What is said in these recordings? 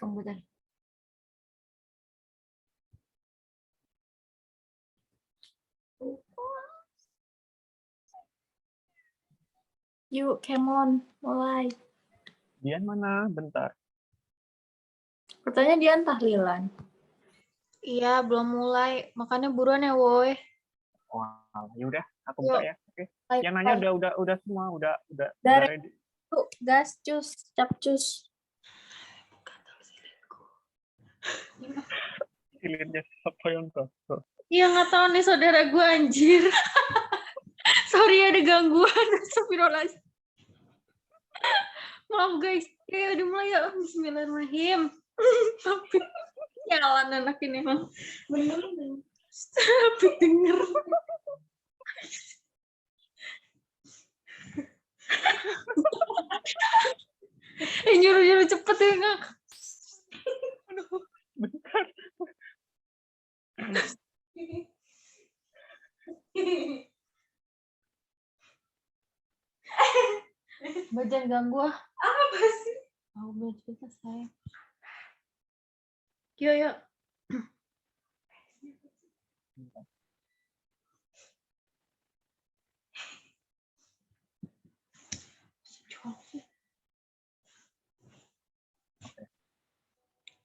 Tunggu deh. Yuk, Kemon, mulai. Dian mana? Bentar. Katanya Dian tahlilan. Iya, belum mulai. Makanya buruan ya, woi. Wah, yaudah, aku Yuk. buka ya. Oke. Yang nanya udah semua, udah Dari ready. Yuk, gas, cus, capcus. Hilirnya siapa yang tahu? Iya, nggak tahu nih saudara gue, anjir. Sorry ada gangguan. Astagfirullahaladzim. Maaf guys. Ya udah mulai ya. Bismillahirrahmanirrahim. Tapi jalan anak ini emang. Bener. Tapi denger. Nyuruh-nyuruh cepet ya, Ngak. Bentar. Mbak, jangan ganggu ah. Apa sih? Aku belum cerita, sayang. Yuk, yuk.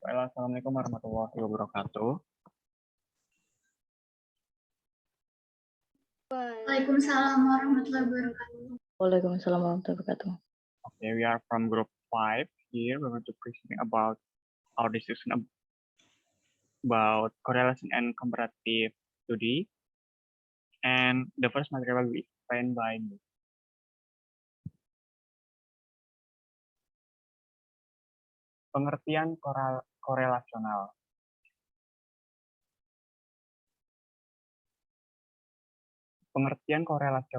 Assalamualaikum warahmatullahi wabarakatuh. Waalaikumsalam warahmatullahi wabarakatuh. Waalaikumsalam warahmatullahi wabarakatuh. Okay, we are from group 5 here. We're going to present about our discussion about correlation and comparative study. And the first material will be explained by me. Pengertian korelasional. Pengertian korelasi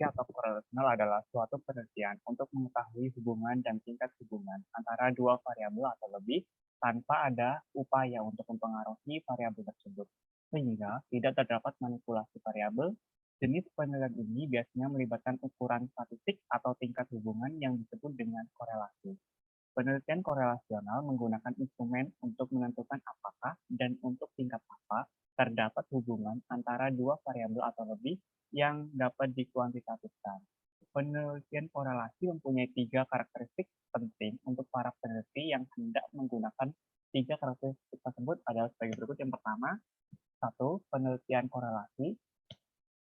atau korelasional adalah suatu penelitian untuk mengetahui hubungan dan tingkat hubungan antara dua variabel atau lebih tanpa ada upaya untuk mempengaruhi variabel tersebut, sehingga tidak terdapat manipulasi variabel. Jenis penelitian ini biasanya melibatkan ukuran statistik atau tingkat hubungan yang disebut dengan korelasi. Penelitian korelasional menggunakan instrumen untuk menentukan apakah dan untuk tingkat apa terdapat hubungan antara dua variabel atau lebih yang dapat dikuantitatifkan. Penelitian korelasi mempunyai 3 karakteristik penting untuk para peneliti yang hendak menggunakan 3 karakteristik tersebut adalah sebagai berikut. Yang pertama, 1. Penelitian korelasi,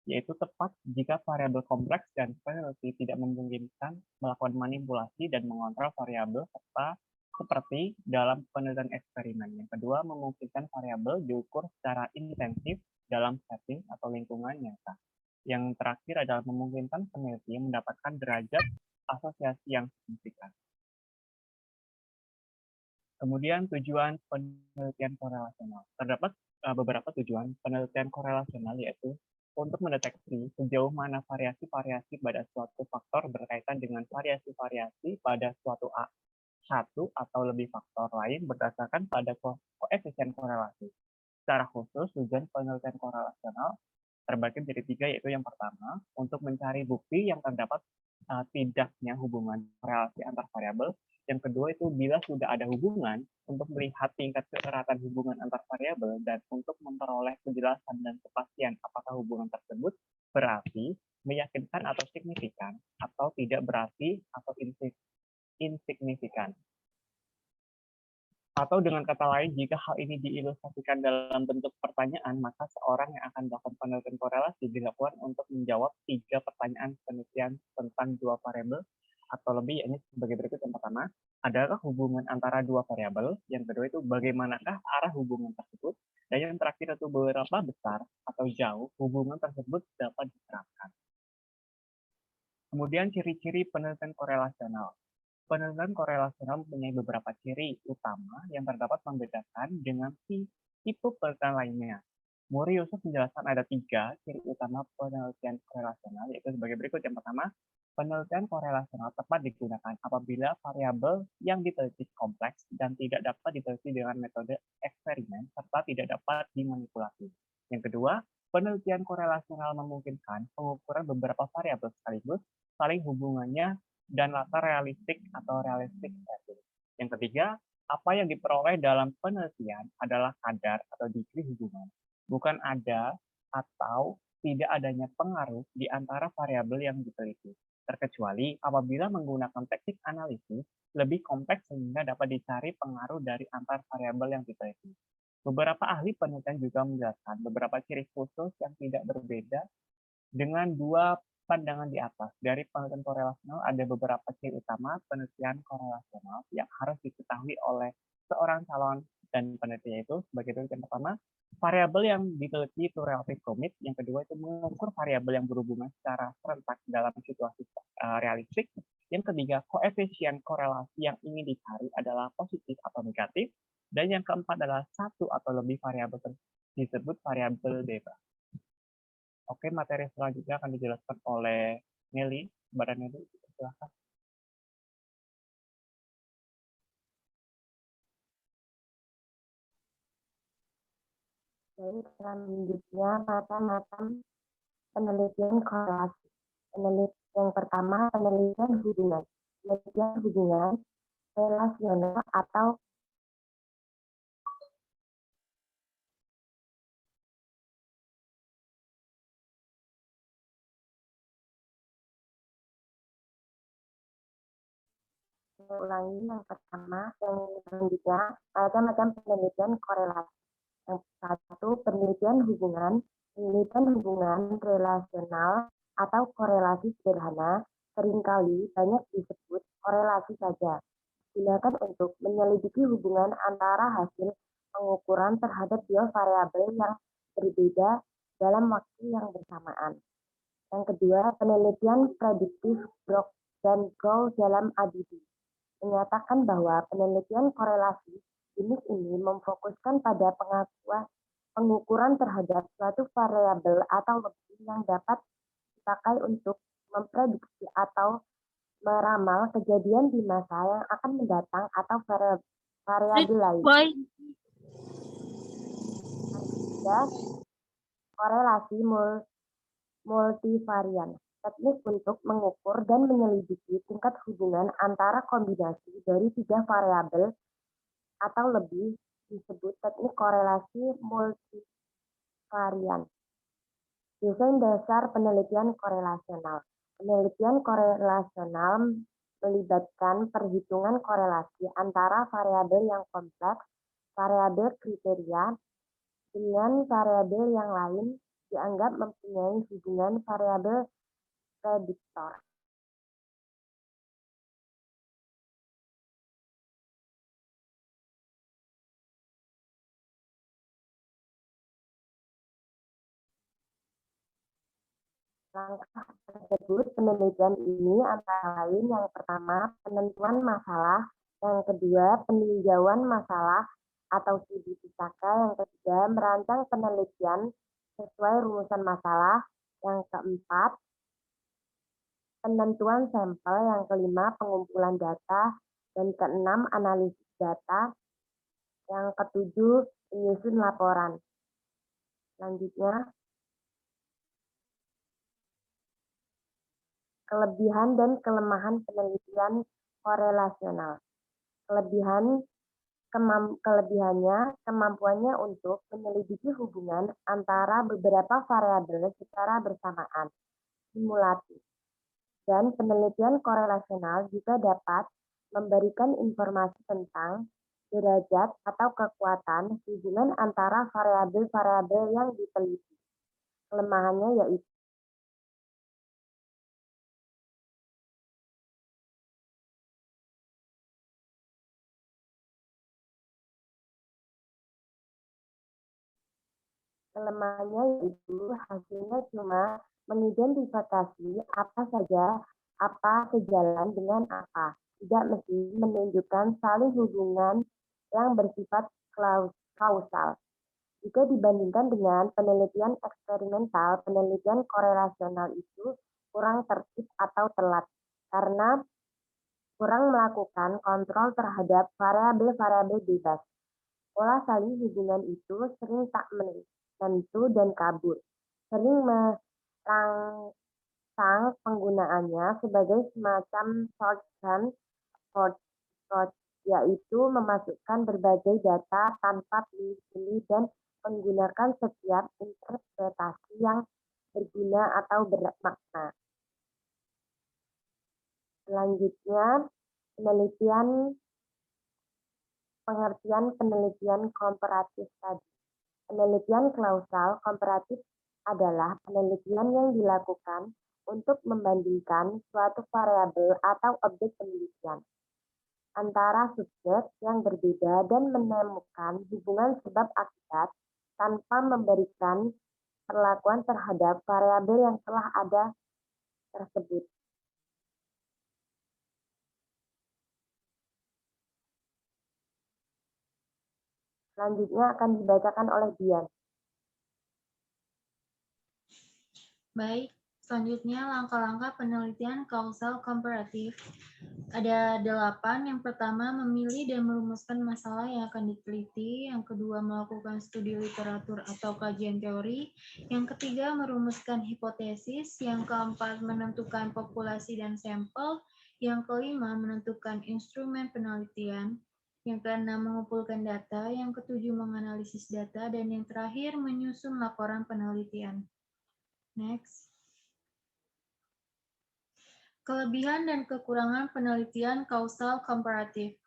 yaitu tepat jika variabel kompleks dan peneliti tidak memungkinkan melakukan manipulasi dan mengontrol variabel serta seperti dalam penelitian eksperimen. Yang kedua, memungkinkan variabel diukur secara intensif dalam setting atau lingkungan nyata. Yang terakhir adalah memungkinkan peneliti mendapatkan derajat asosiasi yang signifikan. Kemudian tujuan penelitian korelasional. Terdapat beberapa tujuan penelitian korelasional, yaitu untuk mendeteksi sejauh mana variasi-variasi pada suatu faktor berkaitan dengan variasi-variasi pada suatu satu atau lebih faktor lain berdasarkan pada koefisien korelasi. Secara khusus, tujuan penelitian korelasional terbagi menjadi 3, yaitu yang pertama, untuk mencari bukti yang terdapat tidaknya hubungan korelasi antar variabel. Yang kedua itu bila sudah ada hubungan, untuk melihat tingkat keeratan hubungan antar variabel dan untuk memperoleh penjelasan dan kepastian apakah hubungan tersebut berarti, meyakinkan atau signifikan, atau tidak berarti atau insignifikan. Atau dengan kata lain, jika hal ini diilustrasikan dalam bentuk pertanyaan, maka seorang yang akan melakukan penelitian korelasi dilakukan untuk menjawab 3 pertanyaan penelitian tentang 2 variabel atau lebih, ini sebagai berikut. Yang pertama, adakah hubungan antara 2 variabel? Yang kedua itu bagaimanakah arah hubungan tersebut? Dan yang terakhir itu berapa besar atau jauh hubungan tersebut dapat diterapkan. Kemudian ciri-ciri penelitian korelasional. Penelitian korelasional mempunyai beberapa ciri utama yang terdapat membedakan dengan tipe penelitian lainnya. Muri Yusuf menjelaskan ada 3 ciri utama penelitian korelasional, yaitu sebagai berikut. Yang pertama, penelitian korelasional tepat digunakan apabila variabel yang diteliti kompleks dan tidak dapat diteliti dengan metode eksperimen serta tidak dapat dimanipulasi. Yang kedua, penelitian korelasional memungkinkan pengukuran beberapa variabel sekaligus, saling hubungannya, dan latar realistik atau realistik setting. Yang ketiga, Apa yang diperoleh dalam penelitian adalah kadar atau degree hubungan, bukan ada atau tidak adanya pengaruh di antara variabel yang diteliti, terkecuali apabila menggunakan teknik analisis lebih kompleks sehingga dapat dicari pengaruh dari antar variabel yang diteliti. Beberapa ahli penelitian juga menjelaskan beberapa ciri khusus yang tidak berbeda dengan dua pandangan di atas. Dari penelitian korelasional ada beberapa ciri utama penelitian korelasional yang harus diketahui oleh seorang calon dan peneliti, yaitu sebagai berikut. Yang pertama, variabel yang diteliti itu relatif rumit. Yang kedua itu mengukur variabel yang berhubungan secara serentak dalam situasi realistik. Yang ketiga, koefisien korelasi yang ingin dicari adalah positif atau negatif. Dan yang keempat adalah satu atau lebih variabel disebut variabel bebas. Oke, materi selanjutnya akan dijelaskan oleh Nelly. Mbak Nelly, silakan. Jadi selanjutnya macam-macam penelitian korelasi. Penelitian yang pertama, penelitian hubungan. Penelitian hubungan relasional atau ulangi yang pertama, yang selanjutnya macam-macam penelitian korelasi. Yang satu, penelitian hubungan relasional atau korelasi sederhana, seringkali banyak disebut korelasi saja. Gunakan untuk menyelidiki hubungan antara hasil pengukuran terhadap dua variabel yang berbeda dalam waktu yang bersamaan. Yang kedua, penelitian prediktif Brock dan Gow dalam ADD menyatakan bahwa penelitian korelasi jenis ini memfokuskan pada pengukuran terhadap suatu variabel atau lebih yang dapat dipakai untuk memprediksi atau meramal kejadian di masa yang akan mendatang atau variabel lain. Ketiga, korelasi multivarian. Teknik untuk mengukur dan menyelidiki tingkat hubungan antara kombinasi dari tiga variabel atau lebih disebut teknik korelasi multivarian. Desain dasar penelitian korelasional. Penelitian korelasional melibatkan perhitungan korelasi antara variabel yang kompleks, variabel kriteria, dengan variabel yang lain dianggap mempunyai hubungan variabel prediktor. Langkah tersebut penelitian ini antara lain yang pertama penentuan masalah, yang kedua peninjauan masalah atau studi pisaka, yang ketiga merancang penelitian sesuai rumusan masalah, yang keempat penentuan sampel, yang kelima pengumpulan data, dan keenam analisis data, yang ketujuh menyusun laporan. Selanjutnya, kelebihan dan kelemahan penelitian korelasional. Kelebihannya, kemampuannya untuk menyelidiki hubungan antara beberapa variabel secara bersamaan, simulatif. Dan penelitian korelasional juga dapat memberikan informasi tentang derajat atau kekuatan hubungan antara variabel-variabel yang diteliti. Kelemahannya yaitu hasilnya cuma mengidentifikasi apa sejalan dengan apa, tidak mesti menunjukkan saling hubungan yang bersifat kausal. Jika dibandingkan dengan penelitian eksperimental, penelitian korelasional itu kurang tertib atau telat karena kurang melakukan kontrol terhadap variabel-variabel bebas. Pola saling hubungan itu sering tak menentu dan kabur, sering merangsang penggunaannya sebagai semacam shorthand yaitu memasukkan berbagai data tanpa pilih-pilih dan menggunakan setiap interpretasi yang berguna atau bermakna. Selanjutnya, pengertian penelitian komparatif tadi. Penelitian klausal komparatif adalah penelitian yang dilakukan untuk membandingkan suatu variabel atau objek penelitian antara subjek yang berbeda dan menemukan hubungan sebab akibat tanpa memberikan perlakuan terhadap variabel yang telah ada tersebut. Selanjutnya akan dibacakan oleh Dian. Baik, selanjutnya langkah-langkah penelitian kausal komparatif. Ada 8. Yang pertama, memilih dan merumuskan masalah yang akan diteliti. Yang kedua, melakukan studi literatur atau kajian teori. Yang ketiga, merumuskan hipotesis. Yang keempat, menentukan populasi dan sampel. Yang kelima, menentukan instrumen penelitian. Yang keenam, mengumpulkan data. Yang ketujuh, menganalisis data. Dan yang terakhir, menyusun laporan penelitian. Next. Kelebihan dan kekurangan penelitian kausal komparatif.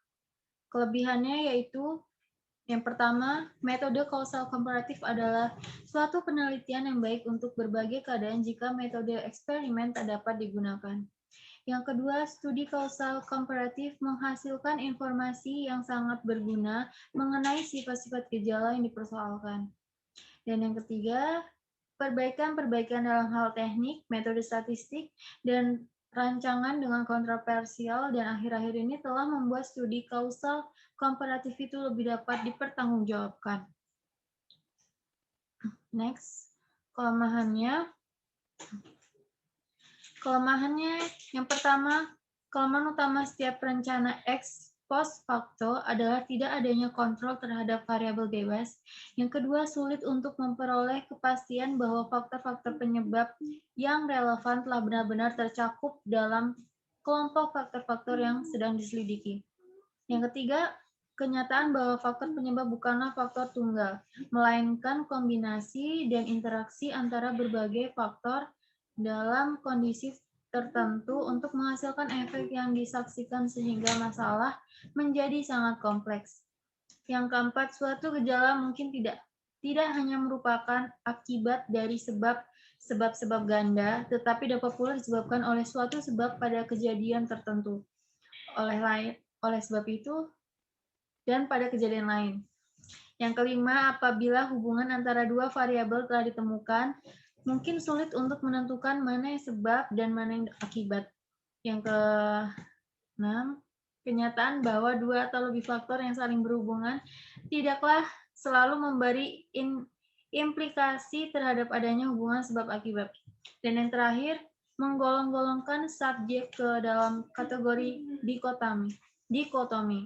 Kelebihannya yaitu yang pertama, metode kausal komparatif adalah suatu penelitian yang baik untuk berbagai keadaan jika metode eksperimen tak dapat digunakan. Yang kedua, studi kausal komparatif menghasilkan informasi yang sangat berguna mengenai sifat-sifat gejala yang dipersoalkan. Dan yang ketiga, perbaikan-perbaikan dalam hal teknik, metode statistik, dan rancangan dengan kontroversial dan akhir-akhir ini telah membuat studi kausal komparatif itu lebih dapat dipertanggungjawabkan. Next, kelemahannya yang pertama, kelemahan utama setiap rencana ex post facto adalah tidak adanya kontrol terhadap variabel bebas. Yang kedua, sulit untuk memperoleh kepastian bahwa faktor-faktor penyebab yang relevan telah benar-benar tercakup dalam kelompok faktor-faktor yang sedang diselidiki. Yang ketiga, kenyataan bahwa faktor penyebab bukanlah faktor tunggal, melainkan kombinasi dan interaksi antara berbagai faktor dalam kondisi tertentu untuk menghasilkan efek yang disaksikan sehingga masalah menjadi sangat kompleks. Yang keempat, suatu gejala mungkin tidak hanya merupakan akibat dari sebab-sebab ganda, tetapi dapat pula disebabkan oleh suatu sebab pada kejadian tertentu. Oleh sebab itu, dan pada kejadian lain. Yang kelima, apabila hubungan antara dua variabel telah ditemukan, mungkin sulit untuk menentukan mana yang sebab dan mana yang akibat. Yang keenam, kenyataan bahwa dua atau lebih faktor yang saling berhubungan tidaklah selalu memberi implikasi terhadap adanya hubungan sebab akibat. Dan yang terakhir, menggolong-golongkan subjek ke dalam kategori dikotomi,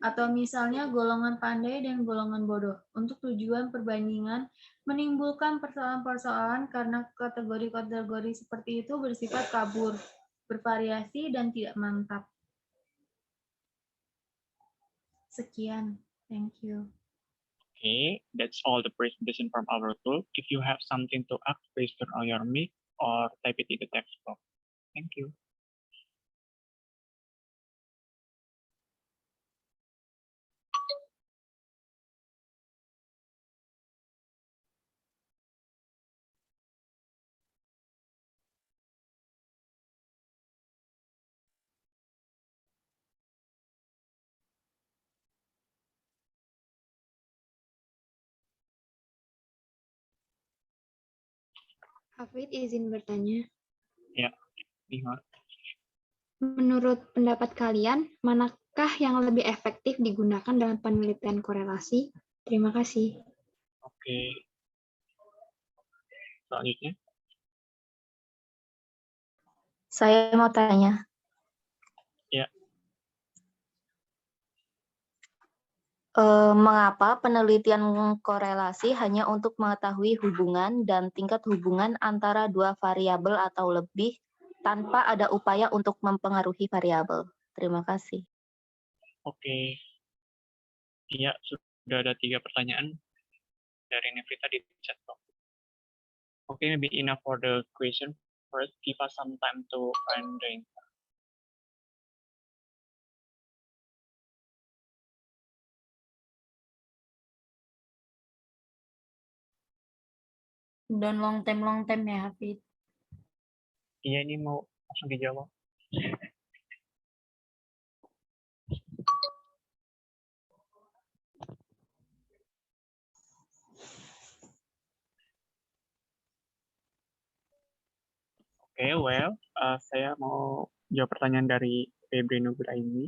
atau misalnya golongan pandai dan golongan bodoh, untuk tujuan perbandingan menimbulkan persoalan-persoalan karena kategori-kategori seperti itu bersifat kabur, bervariasi, dan tidak mantap. Sekian. Thank you. Okay, that's all the presentation from our tool. If you have something to ask, please turn on your mic or type it in the text box. Thank you. Hafid izin bertanya. Ya, Nihar. Menurut pendapat kalian, manakah yang lebih efektif digunakan dalam penelitian korelasi? Terima kasih. Oke. Selanjutnya. Saya mau tanya. Ya. Mengapa penelitian korelasi hanya untuk mengetahui hubungan dan tingkat hubungan antara dua variabel atau lebih tanpa ada upaya untuk mempengaruhi variabel? Terima kasih. Oke, iya sudah ada 3 pertanyaan dari Nevrita di chat box. Okay, maybe enough for the question. First, give us some time to find the answer. Dan long time ya, Hafid. Iya, ini mau langsung dijawab. Oke, well, saya mau jawab pertanyaan dari Febri Nugra ini.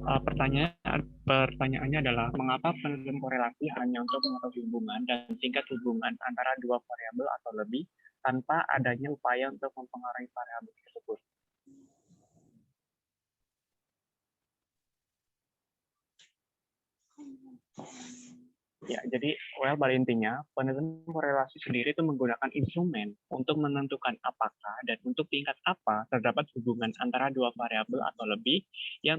Pertanyaannya adalah mengapa penelitian korelasi hanya untuk mengetahui hubungan dan tingkat hubungan antara dua variabel atau lebih tanpa adanya upaya untuk mempengaruhi variabel tersebut. Ya, jadi pada intinya penelitian korelasi sendiri itu menggunakan instrumen untuk menentukan apakah dan untuk tingkat apa terdapat hubungan antara dua variabel atau lebih yang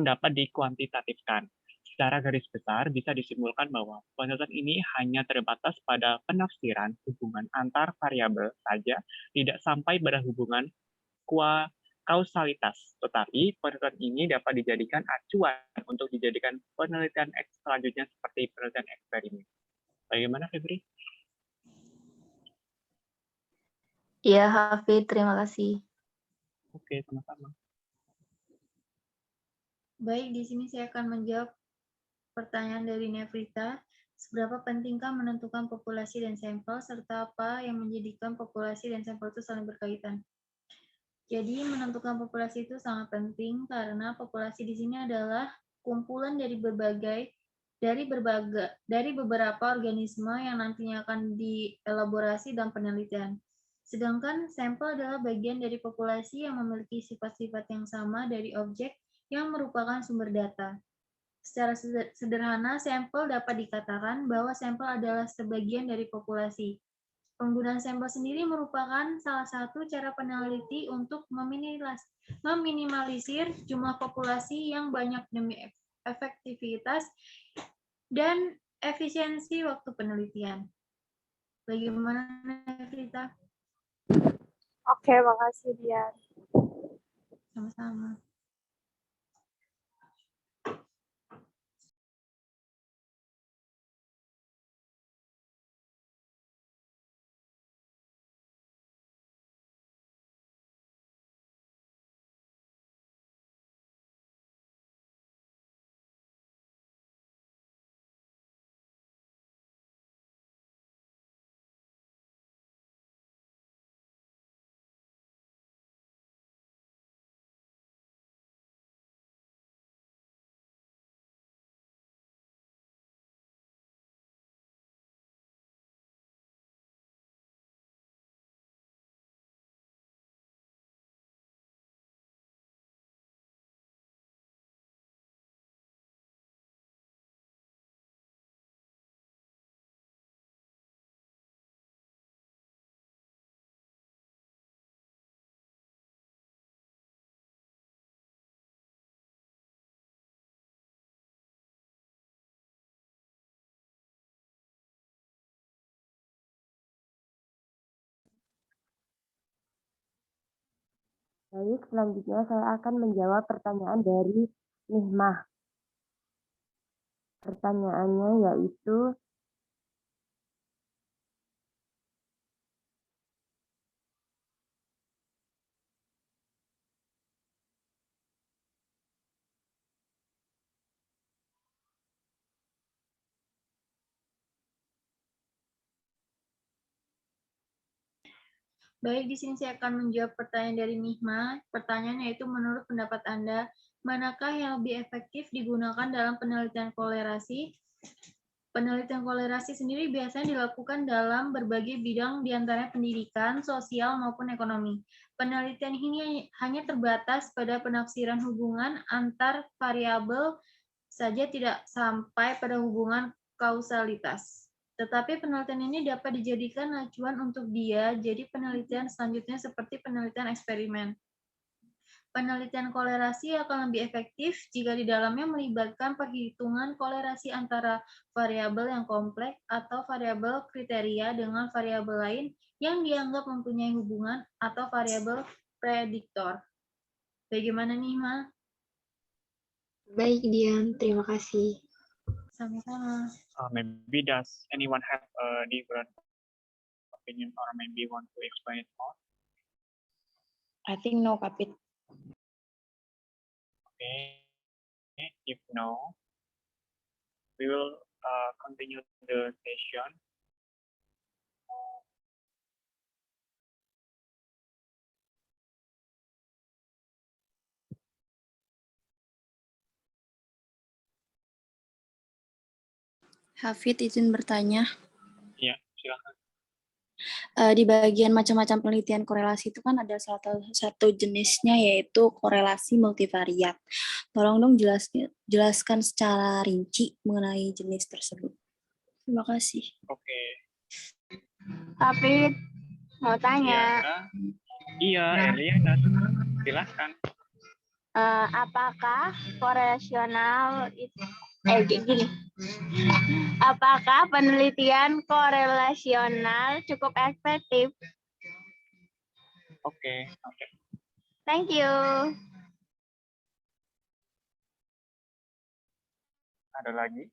dapat dikuantitatifkan. Secara garis besar bisa disimpulkan bahwa penelitian ini hanya terbatas pada penafsiran hubungan antar variabel saja, tidak sampai pada hubungan kausalitas, tetapi penelitian ini dapat dijadikan acuan untuk dijadikan penelitian selanjutnya seperti penelitian eksperimen. Bagaimana, Febri? Iya, Hafid, terima kasih. Oke, sama-sama. Baik, di sini saya akan menjawab pertanyaan dari Nevrita. Seberapa pentingkah menentukan populasi dan sampel, serta apa yang menjadikan populasi dan sampel itu saling berkaitan? Jadi menentukan populasi itu sangat penting karena populasi di sini adalah kumpulan dari beberapa organisme yang nantinya akan dielaborasi dan penelitian. Sedangkan sampel adalah bagian dari populasi yang memiliki sifat-sifat yang sama dari objek yang merupakan sumber data. Secara sederhana, sampel dapat dikatakan bahwa sampel adalah sebagian dari populasi. Penggunaan sampel sendiri merupakan salah satu cara peneliti untuk meminimalisir jumlah populasi yang banyak demi efektivitas dan efisiensi waktu penelitian. Bagaimana, Rita? Oke, makasih Dian. Sama-sama. Baik, selanjutnya saya akan menjawab pertanyaan dari Nihmah. Pertanyaannya yaitu, Baik, di sini saya akan menjawab pertanyaan dari Nihma. Pertanyaannya yaitu, menurut pendapat Anda, manakah yang lebih efektif digunakan dalam penelitian kolerasi? Penelitian kolerasi sendiri biasanya dilakukan dalam berbagai bidang, diantaranya pendidikan, sosial, maupun ekonomi. Penelitian ini hanya terbatas pada penafsiran hubungan antar variabel saja tidak sampai pada hubungan kausalitas. Tetapi penelitian ini dapat dijadikan acuan untuk dia jadi penelitian selanjutnya seperti penelitian eksperimen. Penelitian kolerasi akan lebih efektif jika di dalamnya melibatkan perhitungan kolerasi antara variabel yang kompleks atau variabel kriteria dengan variabel lain yang dianggap mempunyai hubungan atau variabel prediktor. Bagaimana nih, Ma? Baik, Dian. Terima kasih. Sama-sama. Maybe does anyone have a different opinion or maybe want to explain it more? I think no, Kapit. Okay, if no, we will continue the session. Hafid izin bertanya. Ya, silakan. Di bagian macam-macam penelitian korelasi itu kan ada satu jenisnya yaitu korelasi multivariat. Tolong dong jelaskan secara rinci mengenai jenis tersebut. Terima kasih. Oke. Hafid, mau tanya, Iya, Eliana, silakan. apakah korelasional itu gini. Apakah penelitian korelasional cukup efektif? Oke. Thank you. Ada lagi?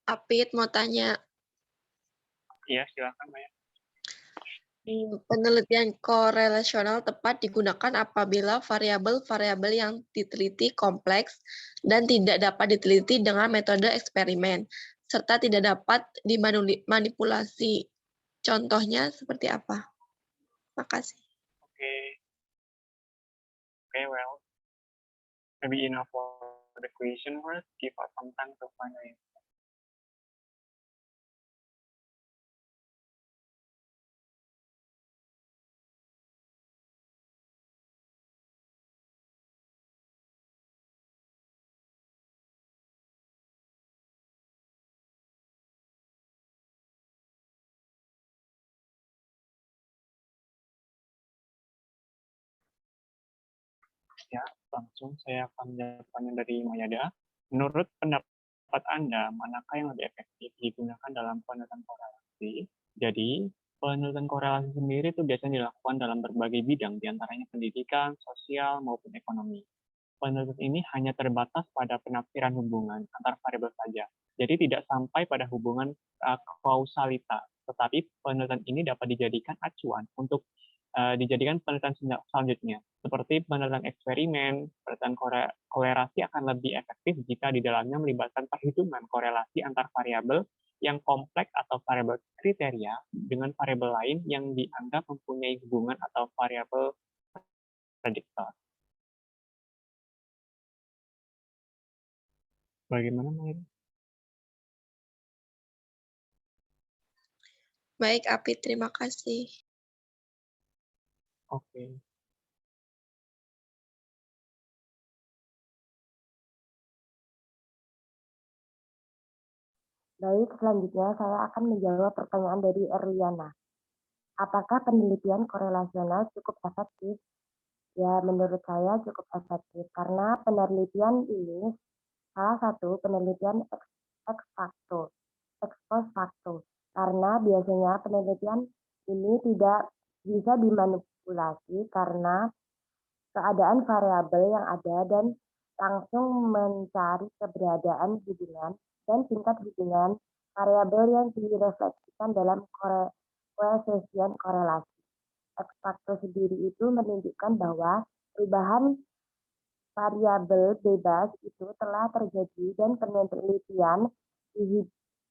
Apit mau tanya, Iya, silakan, Maya. penelitian korelasional tepat digunakan apabila variabel-variabel yang diteliti kompleks dan tidak dapat diteliti dengan metode eksperimen, serta tidak dapat dimanipulasi. Contohnya seperti apa? Makasih. Okay, well, maybe enough for the question first. Give us some time to find it. Ya, langsung saya akan menjawabnya dari Mayada. Menurut pendapat Anda, manakah yang lebih efektif digunakan dalam penelitian korelasi? Jadi, penelitian korelasi sendiri itu biasanya dilakukan dalam berbagai bidang, diantaranya pendidikan, sosial, maupun ekonomi. Penelitian ini hanya terbatas pada penafsiran hubungan antar variabel saja. Jadi tidak sampai pada hubungan kausalitas, tetapi penelitian ini dapat dijadikan acuan untuk dijadikan penelitian selanjutnya. Seperti penelitian eksperimen, penelitian kolerasi akan lebih efektif jika di dalamnya melibatkan perhitungan korelasi antar variabel yang kompleks atau variabel kriteria dengan variabel lain yang dianggap mempunyai hubungan atau variabel prediktor. Bagaimana, Maya? Baik, Apit, terima kasih. Oke. Baik, selanjutnya saya akan menjawab pertanyaan dari Erliana. Apakah penelitian korelasional cukup efektif? Ya, menurut saya cukup efektif karena penelitian ini salah satu penelitian ex post facto. Karena biasanya penelitian ini tidak bisa dimanipulasi karena keadaan variabel yang ada dan langsung mencari keberadaan hubungan dan tingkat hubungan variabel yang direfleksikan dalam koefisien korelasi. X faktor sendiri itu menunjukkan bahwa perubahan variabel bebas itu telah terjadi dan penelitian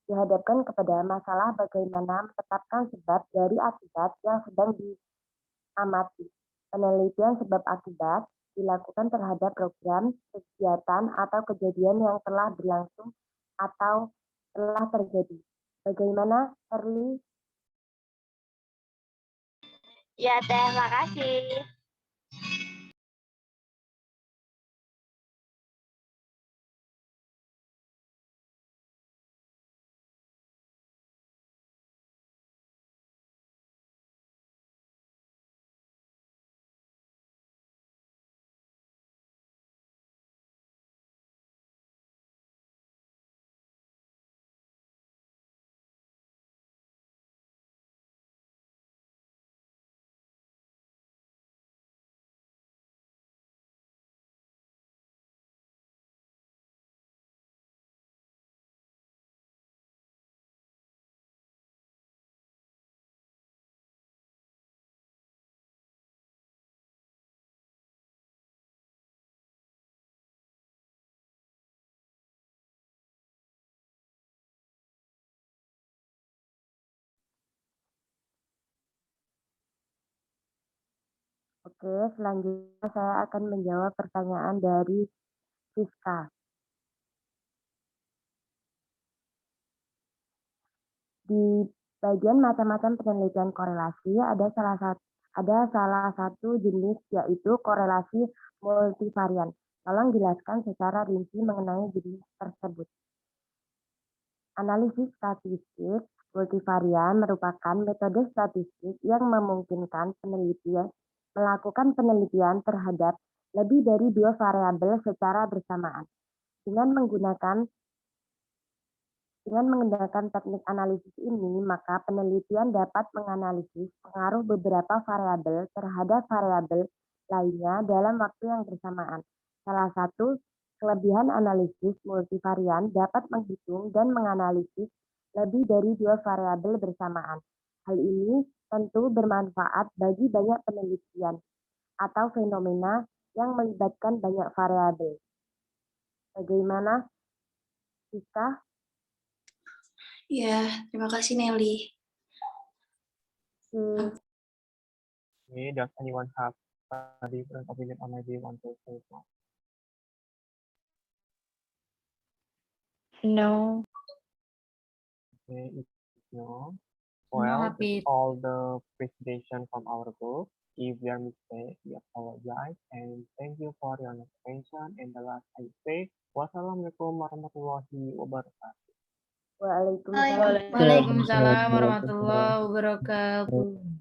dihadapkan kepada masalah bagaimana menetapkan sebab dari akibat yang sedang diamati. Penelitian sebab akibat dilakukan terhadap program, kegiatan, atau kejadian yang telah berlangsung atau telah terjadi. Bagaimana, Erli? Ya, terima kasih. Oke, selanjutnya saya akan menjawab pertanyaan dari Siska. Di bagian macam-macam penelitian korelasi ada salah satu jenis yaitu korelasi multivarian. Tolong jelaskan secara rinci mengenai jenis tersebut. Analisis statistik multivarian merupakan metode statistik yang memungkinkan penelitian melakukan penelitian terhadap lebih dari 2 variabel secara bersamaan. Dengan menggunakan teknik analisis ini, maka penelitian dapat menganalisis pengaruh beberapa variabel terhadap variabel lainnya dalam waktu yang bersamaan. Salah satu kelebihan analisis multivarian dapat menghitung dan menganalisis lebih dari 2 variabel bersamaan. Hal ini tentu bermanfaat bagi banyak penelitian atau fenomena yang melibatkan banyak variabel. Bagaimana, Siska? Ya, terima kasih Nelly. Okay, does anyone have a different opinion or maybe want to say more? No. Okay, if no, No, well, happy. that's all the presentation from our group. If there are mistakes, we apologize and thank you for your attention. And the last I say, wassalamualaikum warahmatullahi wabarakatuh. Waalaikumsalam. Waalaikumsalam warahmatullahi wabarakatuh.